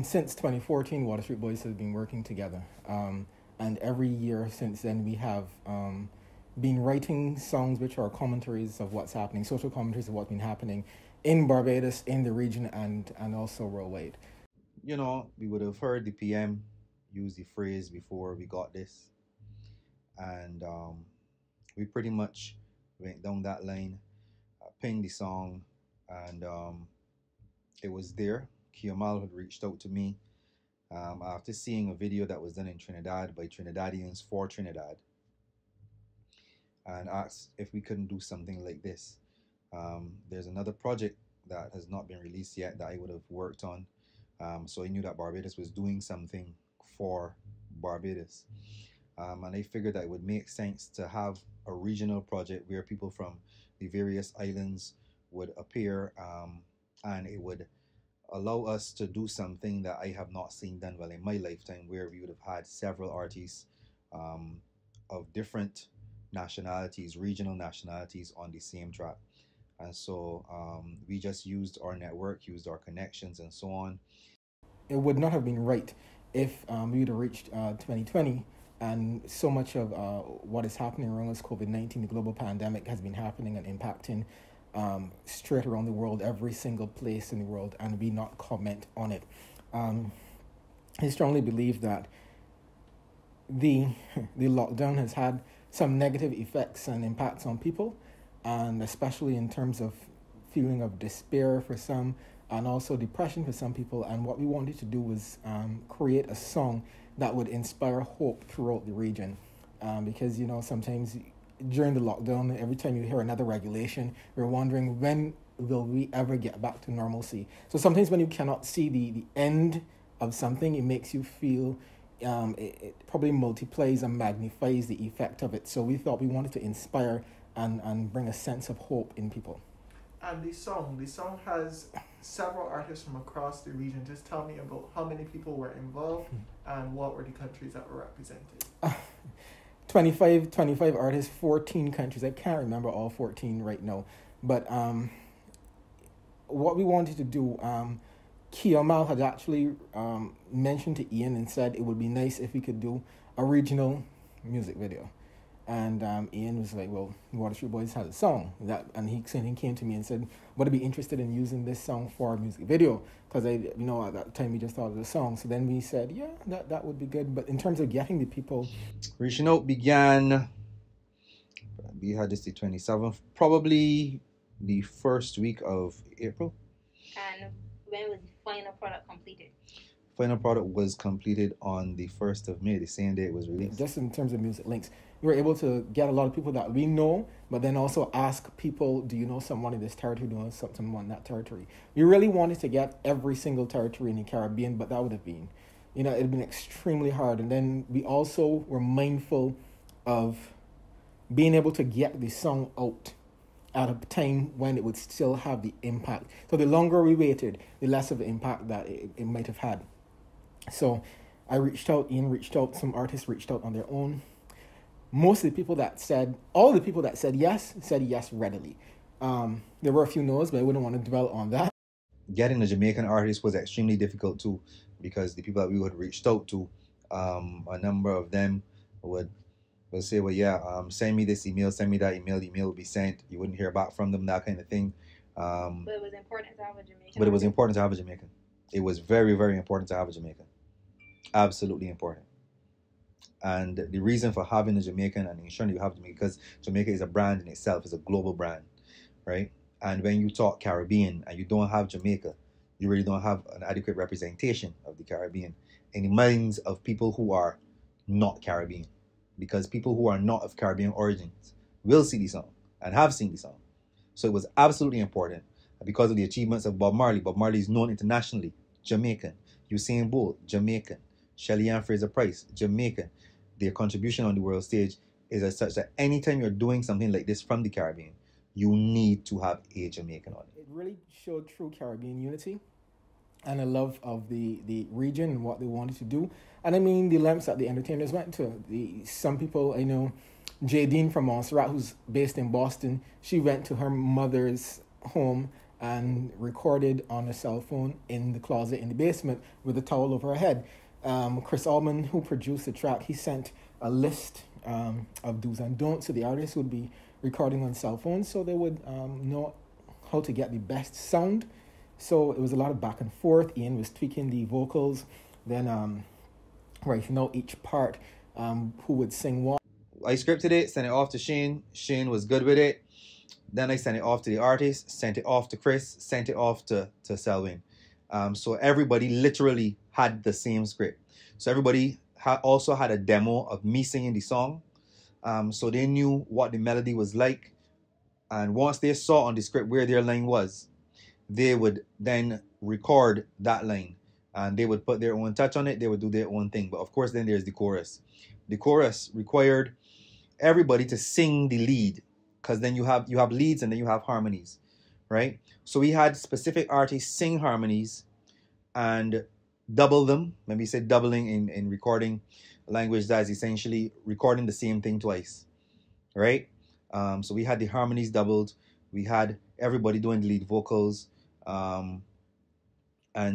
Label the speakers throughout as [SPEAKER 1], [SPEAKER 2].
[SPEAKER 1] Since 2014, Water Street Boyz has been working together. And every year since then, we have been writing songs which are commentaries of what's happening, social commentaries of what's been happening in Barbados, in the region, and also worldwide.
[SPEAKER 2] You know, we would have heard the PM use the phrase before we got this. And we pretty much went down that line, penned the song, and it was there. Kiamal had reached out to me after seeing a video that was done in Trinidad by Trinidadians for Trinidad, and asked if we couldn't do something like this. There's another project that has not been released yet that I would have worked on. So I knew that Barbados was doing something for Barbados. And I figured that it would make sense to have a regional project where people from the various islands would appear, and it would allow us to do something that I have not seen done well in my lifetime, where we would have had several artists of different nationalities, regional nationalities, on the same track. And so we just used our network, used our connections, and so on.
[SPEAKER 1] It would not have been right if we would have reached 2020, and so much of what is happening around us, COVID-19, the global pandemic, has been happening and impacting straight around the world, every single place in the world, and we not comment on it. I strongly believe that the lockdown has had some negative effects and impacts on people, and especially in terms of feeling of despair for some, and also depression for some people. And what we wanted to do was create a song that would inspire hope throughout the region, because, you know, sometimes during the lockdown, every time you hear another regulation, you're wondering, when will we ever get back to normalcy? So sometimes when you cannot see the end of something, it makes you feel, it probably multiplies and magnifies the effect of it. So we thought we wanted to inspire and bring a sense of hope in people.
[SPEAKER 3] And the song has several artists from across the region. Just tell me about how many people were involved and what were the countries that were represented.
[SPEAKER 1] 25 artists, 14 countries. I can't remember all 14 right now. But what we wanted to do, Kiamal had actually mentioned to Ian and said it would be nice if we could do a regional music video. And Ian was like, well, Water Street Boyz has a song. And he came to me and said, would I be interested in using this song for a music video? Because at that time we just thought of the song. So then we said, yeah, that would be good. But in terms of getting the people...
[SPEAKER 2] Reaching out began, we had this the 27th, probably the first week of April.
[SPEAKER 4] And when was the final product completed?
[SPEAKER 2] Final product was completed on the 1st of May, the same day it was released.
[SPEAKER 1] Just in terms of music links, we were able to get a lot of people that we know, but then also ask people, do you know someone in this territory, do you know someone in that territory? We really wanted to get every single territory in the Caribbean, but that would have been, it'd been extremely hard. And then we also were mindful of being able to get the song out at a time when it would still have the impact. So the longer we waited, the less of the impact that it might have had. So I reached out, Ian reached out, some artists reached out on their own. All the people that said yes readily. There were a few no's, but I wouldn't want to dwell on that.
[SPEAKER 2] Getting a Jamaican artist was extremely difficult too, because the people that we had reached out to, a number of them would say, well, yeah, send me this email, send me that email, the email will be sent. You wouldn't hear back from them, that kind of thing.
[SPEAKER 4] But it was important to have a Jamaican.
[SPEAKER 2] But it was important to have a Jamaican. It was very, very important to have a Jamaican. Absolutely important. And the reason for having a Jamaican and ensuring you have Jamaican, because Jamaica is a brand in itself, is a global brand, right? And when you talk Caribbean and you don't have Jamaica, you really don't have an adequate representation of the Caribbean in the minds of people who are not Caribbean. Because people who are not of Caribbean origins will see the song and have seen the song. So it was absolutely important. Because of the achievements of Bob Marley. Bob Marley is known internationally. Jamaican. Usain Bolt, Jamaican. Shelly Ann Fraser-Price, Jamaican. Their contribution on the world stage is as such that anytime you're doing something like this from the Caribbean, you need to have a Jamaican on it.
[SPEAKER 1] It really showed true Caribbean unity and a love of the region and what they wanted to do. And I mean, the lengths that the entertainers went to. Some people, I know, Jadine from Montserrat, who's based in Boston, she went to her mother's home and recorded on her cell phone in the closet in the basement with a towel over her head. Chris Allman, who produced the track, he sent a list of do's and don'ts, so the artists would be recording on cell phones, so they would know how to get the best sound. So it was a lot of back and forth. Ian was tweaking the vocals, then writing out each part, who would sing what.
[SPEAKER 2] I scripted it, sent it off to Cheyne. Cheyne was good with it. Then I sent it off to the artist, sent it off to Chris, sent it off to Selwyn. So everybody literally had the same script. So everybody also had a demo of me singing the song. So they knew what the melody was like. And once they saw on the script where their line was, they would then record that line. And they would put their own touch on it. They would do their own thing. But of course, then there's the chorus. The chorus required everybody to sing the lead, because then you have leads and then you have harmonies, right? So we had specific artists sing harmonies and double them. When we say doubling in recording language, that's essentially recording the same thing twice, right? So we had the harmonies doubled. We had everybody doing the lead vocals, and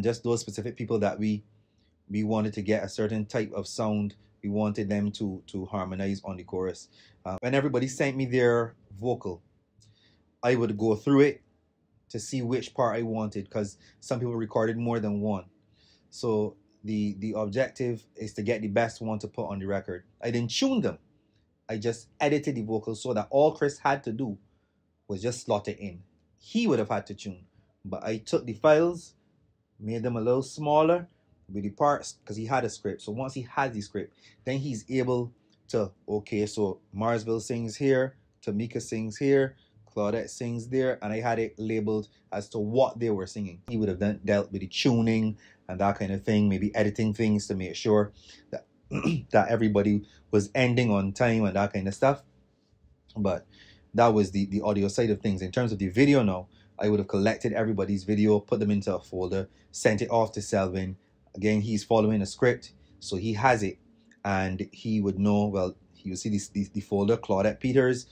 [SPEAKER 2] just those specific people that we wanted to get a certain type of sound. We wanted them to harmonize on the chorus. When everybody sent me their vocal, I would go through it to see which part I wanted, because some people recorded more than one. So the objective is to get the best one to put on the record. I didn't tune them. I just edited the vocals so that all Chris had to do was just slot it in. He would have had to tune. But I took the files, made them a little smaller with the parts, because he had a script. So once he has the script, then he's able to, okay, so Marsville sings here, Tamika sings here, Claudette sings there, and I had it labeled as to what they were singing. He would have then dealt with the tuning and that kind of thing, maybe editing things to make sure that that everybody was ending on time and that kind of stuff. But that was the audio side of things. In terms of the video now, I would have collected everybody's video, put them into a folder, sent it off to Selwyn. Again, he's following a script, so he has it, and he would know, well, he will see the folder. Claudette Peters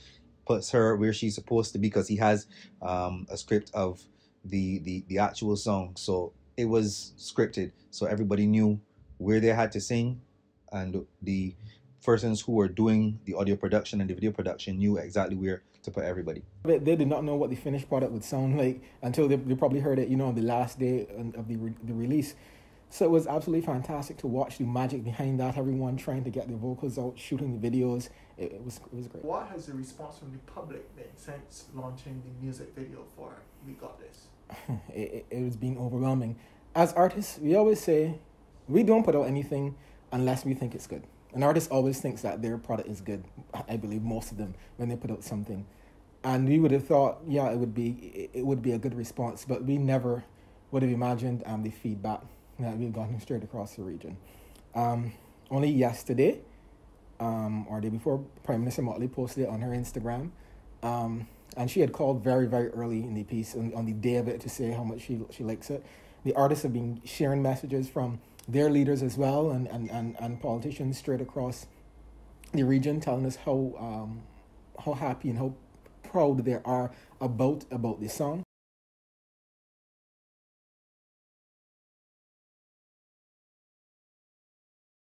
[SPEAKER 2] puts her where she's supposed to be, because he has a script of the actual song. So it was scripted, so everybody knew where they had to sing, and the persons who were doing the audio production and the video production knew exactly where to put everybody.
[SPEAKER 1] They did not know what the finished product would sound like until they probably heard it, on the last day of the release. So it was absolutely fantastic to watch the magic behind that. Everyone trying to get the vocals out, shooting the videos. It was great.
[SPEAKER 3] What has the response from the public been since launching the music video for We Got This?
[SPEAKER 1] It was being overwhelming. As artists, we always say we don't put out anything unless we think it's good. An artist always thinks that their product is good. I believe most of them, when they put out something. And we would have thought, yeah, it would be a good response, but we never would have imagined the feedback that we've gotten straight across the region. Only yesterday, or day before, Prime Minister Motley posted it on her Instagram, and she had called very, very early in the piece on the day of it to say how much she likes it. The artists have been sharing messages from their leaders as well, and politicians straight across the region, telling us how happy and how proud they are about the song.